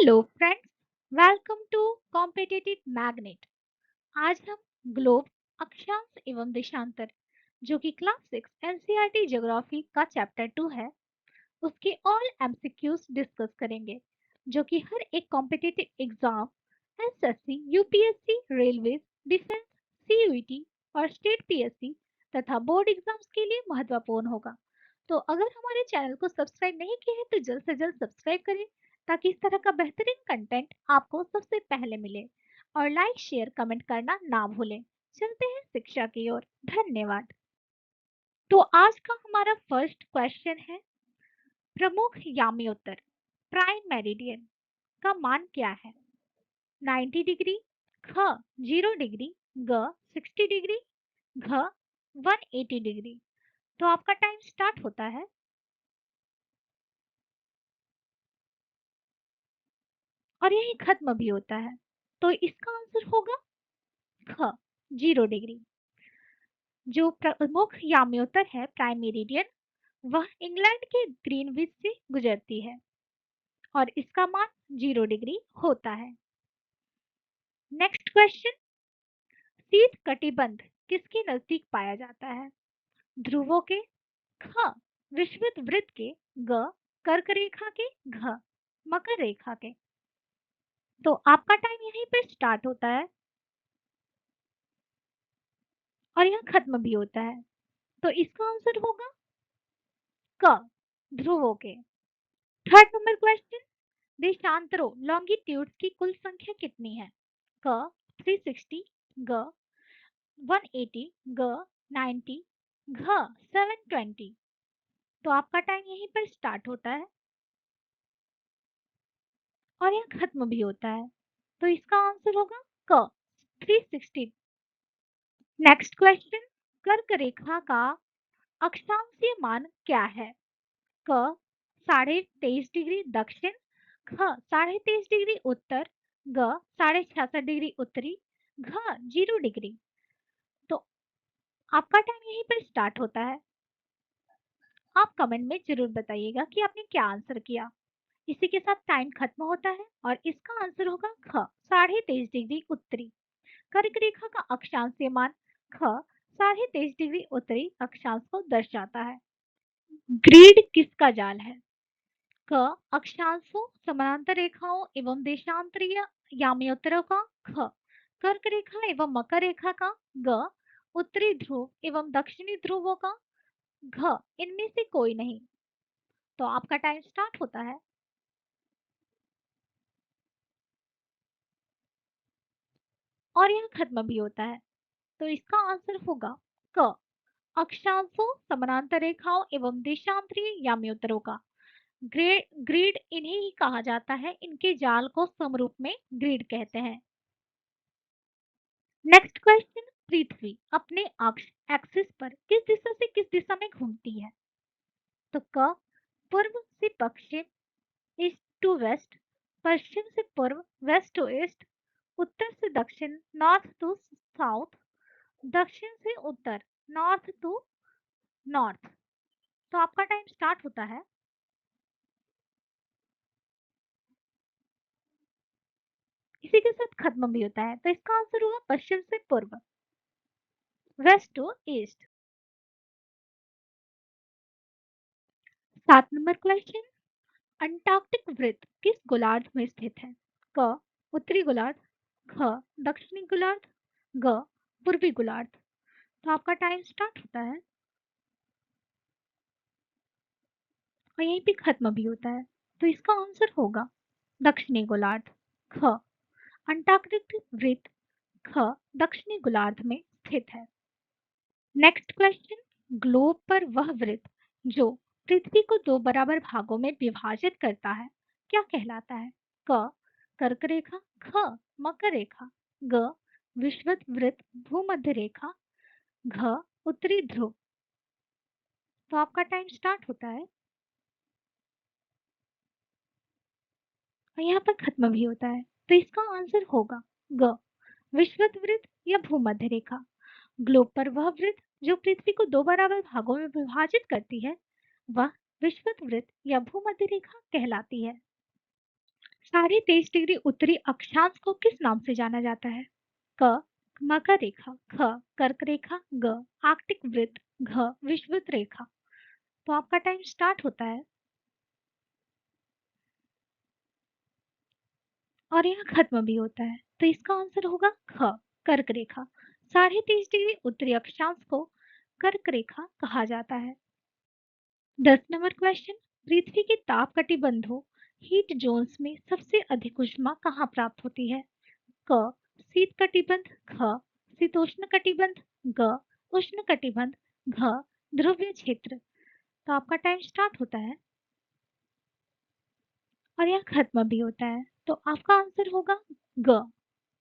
Hello friends, welcome to competitive magnet. आज हम globe, अक्षांश एवं देशांतर जो कि क्लास 6 एनसीईआरटी ज्योग्राफी का चैप्टर 2 है, उसके ऑल एमसीक्यूज डिस्कस करेंगे जो कि हर एक competitive exam SSC, UPSC, railway, defence, CUET और स्टेट पीएससी तथा बोर्ड एग्जाम्स के लिए महत्वपूर्ण होगा। तो अगर हमारे चैनल को सब्सक्राइब नहीं किया है तो जल्द से जल्द सब्सक्राइब करें ताकि इस तरह का बेहतरीन कंटेंट आपको सबसे पहले मिले और लाइक शेयर कमेंट करना ना भूलें। चलते हैं शिक्षा की ओर। धन्यवाद। तो आज का हमारा फर्स्ट क्वेश्चन है, प्रमुख यामी-उत्तर प्राइम मेरिडियन का मान क्या है? 90 डिग्री, ख 0 डिग्री, ग 60 डिग्री, घ 180 डिग्री। तो आपका टाइम स्टार्ट होता है और यही खत्म भी होता है। तो इसका आंसर होगा ख 0 डिग्री। जो प्रमुख याम्योत्तर है प्राइम मेरिडियन, वह इंग्लैंड के ग्रीनविच से गुजरती है और इसका मान 0 डिग्री होता है। नेक्स्ट क्वेश्चन, शीत कटिबंध किसके नजदीक पाया जाता है? ध्रुवों के, ख विषुवत वृत्त के, ग कर्क रेखा के, घ मकर रेखा के। तो आपका टाइम यहीं पर स्टार्ट होता है और यह खत्म भी होता है। तो इसका आंसर होगा क ध्रुवों के। थर्ड नंबर क्वेश्चन, देशांतरों लॉन्गिट्यूड्स की कुल संख्या कितनी है? क 360, ग 180, ग 90, घ 720। तो आपका टाइम यहीं पर स्टार्ट होता है और यह खत्म भी होता है। तो इसका आंसर होगा क 360। नेक्स्ट क्वेश्चन, कर्क रेखा का अक्षांशीय मान क्या है? क 23.5 डिग्री दक्षिण, ख 23.5 डिग्री उत्तर, ग 66.5 डिग्री उत्तरी, घ 0 डिग्री। तो आपका टाइम यहीं पर स्टार्ट होता है। आप कमेंट में जरूर बताइएगा कि आपने क्या आंसर किया। इसी के साथ टाइम खत्म होता है और इसका आंसर होगा ख 23.5 डिग्री उत्तरी। कर्क रेखा का अक्षांशीय मान ख 23.5 डिग्री उत्तरी अक्षांश को दर्शाता है। ग्रीड किसका जाल है? क अक्षांशों, समानांतर रेखाओं एवं देशांतरीय याम्योत्तरों का, ख कर्क रेखा एवं मकर रेखा का, ग उत्तरी ध्रुव एवं दक्षिणी ध्रुवों का, घ इनमें से कोई नहीं। तो आपका टाइम स्टार्ट होता है और यह खत्म भी होता है। तो इसका आंसर होगा क अक्षांशों, समानांतर रेखाओं एवं देशांतरीय याम्योत्तरों का। ग्रिड इन्हें ही कहा जाता है, इनके जाल को समरूप में ग्रिड कहते हैं। नेक्स्ट क्वेश्चन, पृथ्वी अपने अक्ष एक्सिस पर किस दिशा से किस दिशा में घूमती है? तो क पूर्व से पश्चिम, ईस्ट टू वेस्ट, पश्चिम से पूर्व, वेस्ट टू ईस्ट, उत्तर से दक्षिण, नॉर्थ टू साउथ, दक्षिण से उत्तर, नॉर्थ टू नॉर्थ। तो आपका टाइम स्टार्ट होता है इसी के साथ खत्म भी होता है। तो इसका आंसर होगा पश्चिम से पूर्व, west to east. 7 number question, Antarctic वृत्त किस गोलार्ध में स्थित है? क उत्तरी गोलार्ध, ख दक्षिणी गोलार्ध, ग पूर्वी गोलार्ध। तो आपका टाइम स्टार्ट होता है और यहीं पे खत्म भी होता है। तो इसका आंसर होगा दक्षिणी गोलार्ध, ख अंटार्कटिक वृत्त ख दक्षिणी गोलार्ध में स्थित है। नेक्स्ट क्वेश्चन, ग्लोब पर वह वृत्त जो पृथ्वी को दो बराबर भागों में विभाजित करता है क्या कहलाता है? क कर्क रेखा, ख मकर रेखा, ग विषुवत वृत्त भूमध्य रेखा, घ उत्तरी ध्रुव। तो आपका टाइम स्टार्ट होता है और यहाँ पर खत्म भी होता है। तो इसका आंसर होगा ग विषुवत वृत्त या भूमध्य रेखा। ग्लोब पर वह वृत्त जो पृथ्वी को दो बराबर भागों में विभाजित करती है वह विषुवत वृत्त या भूमध्य रेखा कहलाती है। 23.5 डिग्री उत्तरी अक्षांश को किस नाम से जाना जाता है? क मकर रेखा, ख कर्क रेखा, ग आर्कटिक वृत्त, घ विषुवत रेखा। तो आपका टाइम स्टार्ट होता है और यहाँ खत्म भी होता है। तो इसका आंसर होगा ख कर्क रेखा। 23.5 डिग्री उत्तरी अक्षांश को कर्क रेखा कहा जाता है। 10 नंबर क्वेश्चन, पृथ्वी के ताप कटिबंधों हीट जोन्स में सबसे अधिक ऊष्मा कहाँ प्राप्त होती है? क शीत कटिबंध, ख शीतोष्ण कटिबंध, ग उष्ण कटिबंध, घ ध्रुवीय क्षेत्र। तो आपका टाइम स्टार्ट होता है और यह खत्म भी होता है। तो आपका आंसर होगा ग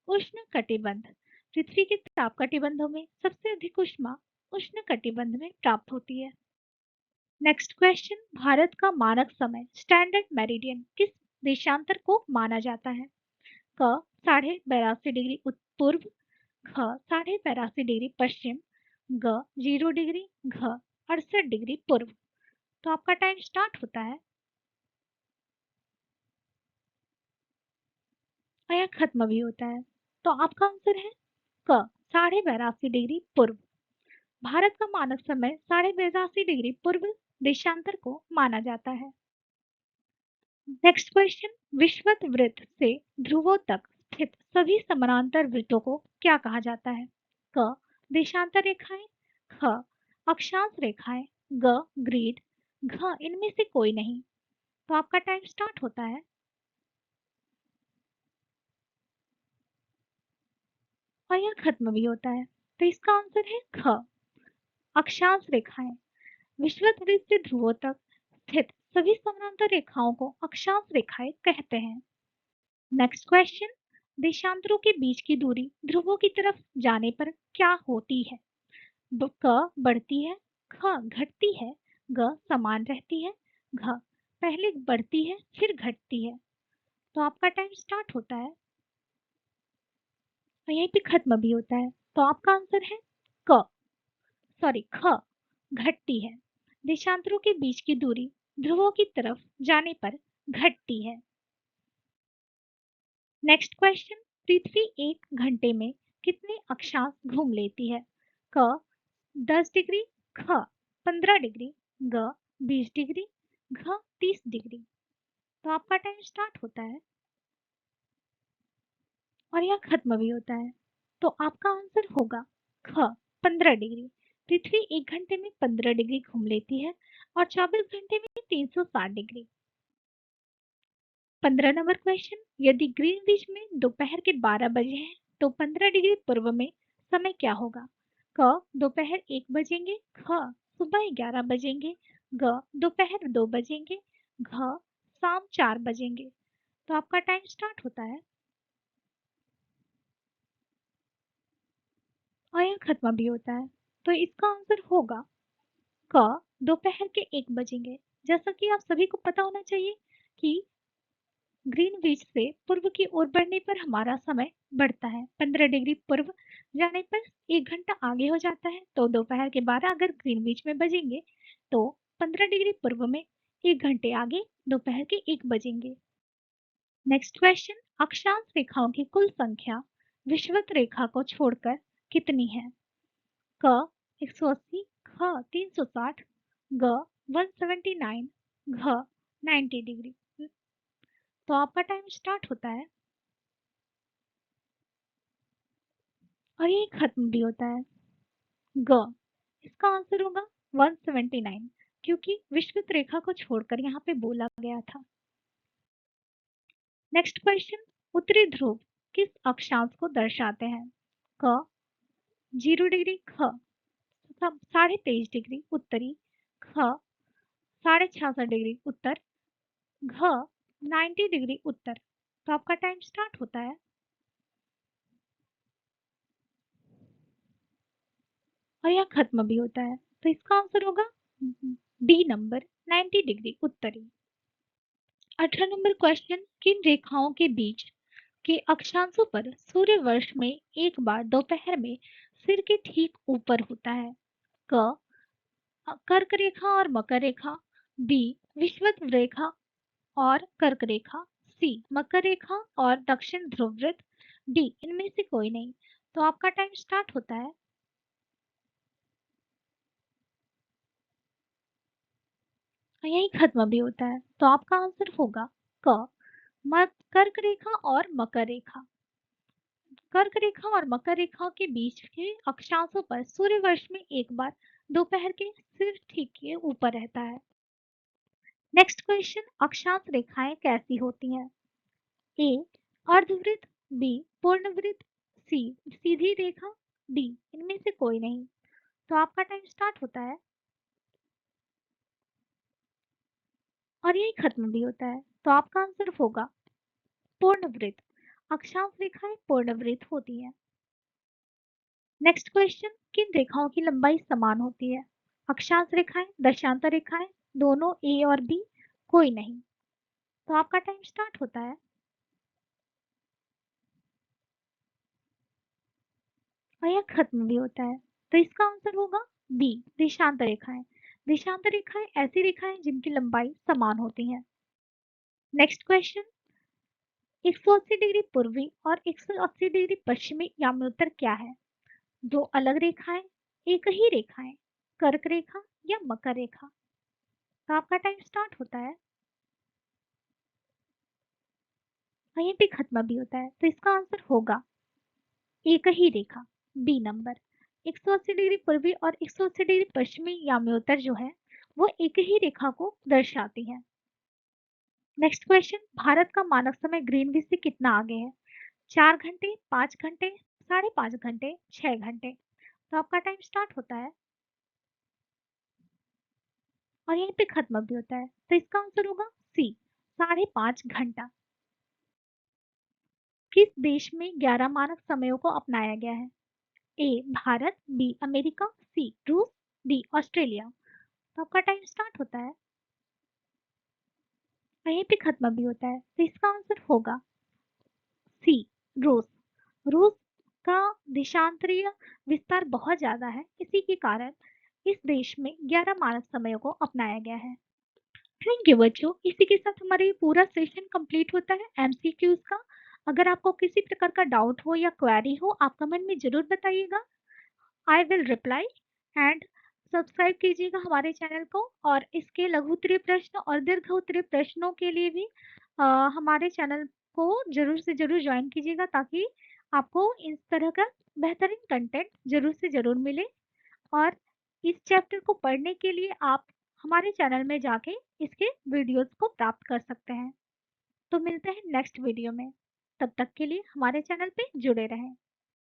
उष्ण कटिबंध। पृथ्वी के ताप कटिबंधों में सबसे अधिक ऊष्मा उष्ण कटिबंध में प्राप्त होती है। नेक्स्ट क्वेश्चन, भारत का मानक समय स्टैंडर्ड मेरिडियन किस देशांतर को माना जाता है? क 82.5 डिग्री पूर्व, ख 82.5 डिग्री पश्चिम, ग 0 डिग्री, घ 68 डिग्री पूर्व। तो आपका टाइम स्टार्ट होता है और यह खत्म भी होता है। तो आपका आंसर है क 82.5 डिग्री पूर्व। भारत का मानक समय 82.5 डिग्री पूर्व देशांतर को माना जाता है। नेक्स्ट क्वेश्चन, विषुवत वृत्त से ध्रुवों तक स्थित सभी समानांतर वृत्तों को क्या कहा जाता है? क देशांतर रेखाएं, ख अक्षांश रेखाएं, ग ग्रिड, घ इनमें से कोई नहीं। तो आपका टाइम स्टार्ट होता है और यह खत्म भी होता है। तो इसका आंसर है ख अक्षांश रेखाएं। विषुवत वृत्त से ध्रुवों तक स्थित सभी समानांतर रेखाओं को अक्षांश रेखाएं कहते हैं। नेक्स्ट क्वेश्चन, देशांतरों के बीच की दूरी ध्रुवों की तरफ जाने पर क्या होती है? क बढ़ती है, ख घटती है, ग समान रहती है, घ पहले बढ़ती है फिर घटती है। तो आपका टाइम स्टार्ट होता है और यहीं पे खत्म भी होता है। तो आपका आंसर है क ख घटती है। देशांतरों के बीच की दूरी ध्रुवों की तरफ जाने पर घटती है। नेक्स्ट क्वेश्चन, पृथ्वी 1 घंटे में कितने अक्षांश घूम लेती है? क 10 डिग्री, ख 15 डिग्री, ग 20 डिग्री, घ 30 डिग्री। तो आपका टाइम स्टार्ट होता है और यह खत्म भी होता है। तो आपका आंसर होगा ख 15 डिग्री। पृथ्वी 1 घंटे में 15 डिग्री घूम लेती है और 24 घंटे में 360 डिग्री। 15 नंबर क्वेश्चन, यदि ग्रीनविच में दोपहर के 12 बजे हैं तो 15 डिग्री पूर्व में समय क्या होगा? क दोपहर 1 बजेंगे, ख सुबह 11 बजेंगे, ग दोपहर 2 बजेंगे, घ शाम 4 बजेंगे। तो आपका टाइम स्टार्ट होता है और यह खत्म भी होता है। तो इसका आंसर होगा क दोपहर के 1 बजेंगे। जैसा कि आप सभी को पता होना चाहिए कि ग्रीनविच से पूर्व की ओर बढ़ने पर हमारा समय बढ़ता है। 15 डिग्री पूर्व जाने पर 1 घंटा आगे हो जाता है। तो दोपहर के 12 अगर ग्रीनविच में बजेंगे तो 15 डिग्री पूर्व में 1 घंटे आगे दोपहर के 1 बजेंगे। नेक्स्ट क्वेश्चन, अक्षांश रेखाओं की कुल संख्या विषुवत रेखा को छोड़कर कितनी है? क 180, ख 360, ग 179, घ 90 डिग्री। तो आपका टाइम स्टार्ट होता है और ये खत्म भी होता है। ग इसका आंसर होगा 179, क्योंकि विषुवत रेखा को छोड़कर यहाँ पे बोला गया था। नेक्स्ट क्वेश्चन, उत्तरी ध्रुव किस अक्षांश को दर्शाते हैं? क 0 डिग्री, ख 23.5 डिग्री उत्तरी, ख 66.5 डिग्री उत्तर, घ 90 डिग्री उत्तर। तो आपका टाइम स्टार्ट होता है और यह खत्म भी होता है। तो इसका आंसर होगा डी नंबर 90 डिग्री उत्तरी। 18 नंबर क्वेश्चन, किन रेखाओं के बीच के अक्षांशों पर सूर्य वर्ष में एक बार दोपहर में सिर के ठीक ऊपर होता है? क कर्क रेखा और मकर रेखा, बी विषुवत रेखा और कर्क रेखा, सी मकर रेखा और दक्षिण ध्रुव वृत्त, डी इनमें से कोई नहीं। तो आपका टाइम स्टार्ट होता है। यही खत्म भी होता है। तो आपका आंसर होगा क कर्क रेखा और मकर रेखा। कर्क रेखा और मकर रेखा के बीच के अक्षांशों पर सूर्य वर्ष में एक बार दोपहर के सिर ठीक के ऊपर रहता है। नेक्स्ट क्वेश्चन, अक्षांश रेखाएं कैसी होती हैं? ए अर्धवृत्त, बी पूर्णवृत्त, सी सीधी रेखा, डी इनमें से कोई नहीं। तो आपका टाइम स्टार्ट होता है और यही खत्म भी होता है। तो आपका आंसर होगा पूर्णवृत्त। अक्षांश रेखाएं पूर्णवृत्त होती हैं। नेक्स्ट क्वेश्चन, किन रेखाओं की लंबाई समान होती है? अक्षांश रेखाएं, दशांतर रेखाएं, दोनों ए और बी, कोई नहीं। तो आपका टाइम स्टार्ट होता है और यह खत्म भी होता है। तो इसका आंसर होगा बी देशांतर रेखाएं। देशांतर रेखाएं ऐसी रेखाएं जिनकी लंबाई समान होती है। नेक्स्ट क्वेश्चन, 180 डिग्री पूर्वी और 180 डिग्री पश्चिमी याम्योत्तर क्या है? दो अलग रेखाएं, एक ही रेखाएं, कर्क रेखा या मकर रेखा? तो आपका टाइम स्टार्ट होता है, वहीं पे खत्म भी होता है। तो इसका आंसर होगा एक ही रेखा, बी नंबर। 180 डिग्री पूर्वी और 180 डिग्री पश्चिमी याम्योत्तर जो है वो एक ही रेखा को दर्शाती है। नेक्स्ट क्वेश्चन, भारत का मानक समय ग्रीनविच से कितना आगे है? 4 घंटे, 5 घंटे, 5.5 घंटे, 6 घंटे? तो आपका टाइम स्टार्ट होता है और यहीं पे खत्म भी होता है। तो इसका आंसर होगा सी 5.5 घंटा। किस देश में 11 मानक समयों को अपनाया गया है? ए भारत, बी अमेरिका, सी रूस, डी ऑस्ट्रेलिया? तो आपका टाइम स्टार्ट होता है, वहीं पे खत्म भी होता है। तो इसका आंसर होगा सी रूस। रूस का देशांतरीय विस्तार बहुत ज्यादा है, इसी के कारण इस देश में 11 मानक समयों को अपनाया गया है। थैंक यू बच्चों, इसी के साथ हमारा ये पूरा सेशन कंप्लीट होता है एमसीक्यूज का। अगर आपको किसी प्रकार का डाउट हो या क्वेरी हो, आप कमेंट में जरूर बताइएगा। I will reply and subscribe कीजिएगा हमारे चैनल को। और इसके लघु उत्तरीय प्रश्न और दीर्घ उत्तरीय प्रश्नों के लिए भी हमारे चैनल को जरूर से जरूर ज्वाइन कीजिएगा, ताकि आपको इस तरह का बेहतरीन कंटेंट जरूर से जरूर मिले। और इस चैप्टर को पढ़ने के लिए आप हमारे चैनल में जाके इसके वीडियोस को प्राप्त कर सकते हैं। तो मिलते हैं नेक्स्ट वीडियो में, तब तक के लिए हमारे चैनल पे जुड़े रहें।